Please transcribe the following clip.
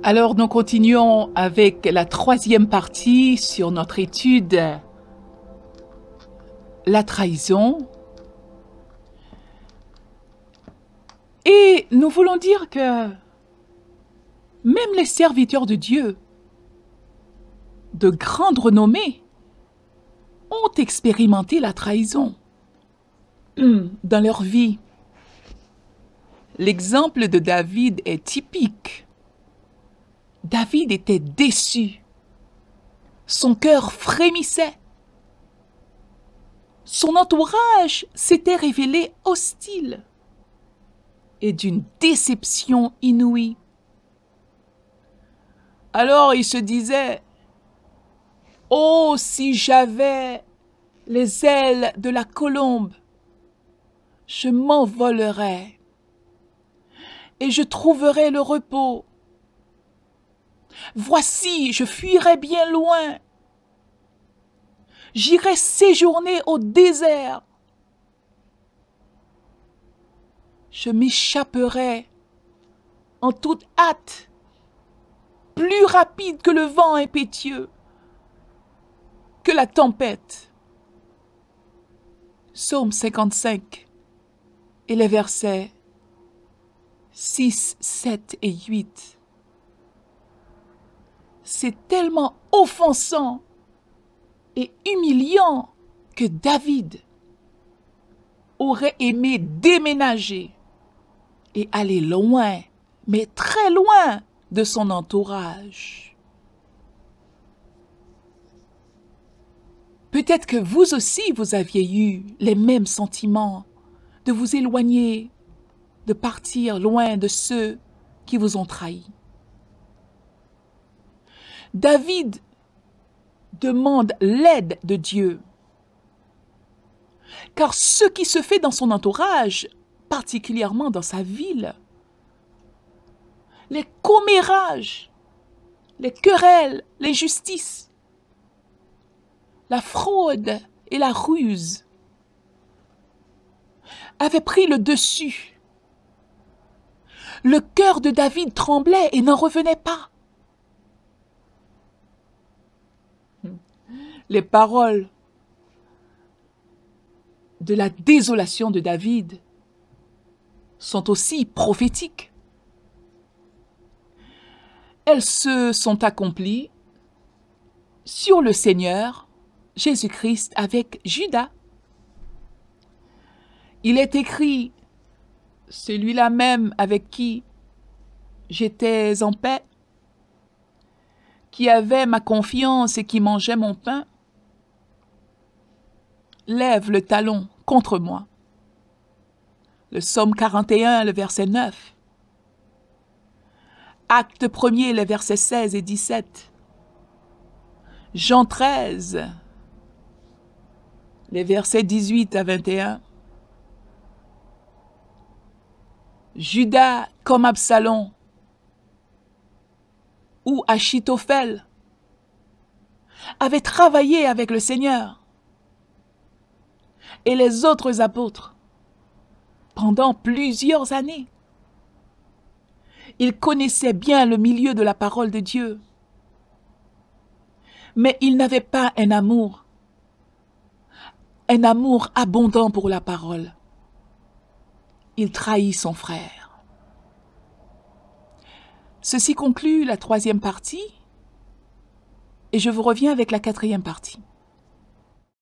Alors nous continuons avec la troisième partie sur notre étude, la trahison. Et nous voulons dire que même les serviteurs de Dieu, de grande renommée, ont expérimenté la trahison dans leur vie. L'exemple de David est typique. David était déçu. Son cœur frémissait. Son entourage s'était révélé hostile et d'une déception inouïe. Alors il se disait, « Oh, si j'avais les ailes de la colombe, je m'envolerais et je trouverais le repos. Voici, je fuirai bien loin. J'irai séjourner au désert. Je m'échapperai en toute hâte, plus rapide que le vent impétueux, que la tempête. » Psaume 55 et les versets 6, 7 et 8. C'est tellement offensant et humiliant que David aurait aimé déménager et aller loin, mais très loin de son entourage. Peut-être que vous aussi, vous aviez eu les mêmes sentiments de vous éloigner, de partir loin de ceux qui vous ont trahis. David demande l'aide de Dieu, car ce qui se fait dans son entourage, particulièrement dans sa ville, les commérages, les querelles, l'injustice, la fraude et la ruse avaient pris le dessus. Le cœur de David tremblait et n'en revenait pas. Les paroles de la désolation de David sont aussi prophétiques. Elles se sont accomplies sur le Seigneur Jésus-Christ avec Judas. Il est écrit, celui-là même avec qui j'étais en paix, qui avait ma confiance et qui mangeait mon pain, lève le talon contre moi. Le psaume 41, le verset 9. Acte 1er, les versets 16 et 17. Jean 13, les versets 18 à 21. Judas comme Absalom ou Achitophel avait travaillé avec le Seigneur et les autres apôtres pendant plusieurs années. Ils connaissaient bien le milieu de la parole de Dieu, mais ils n'avaient pas un amour abondant pour la parole. Il trahit son frère. Ceci conclut la troisième partie et je vous reviens avec la quatrième partie.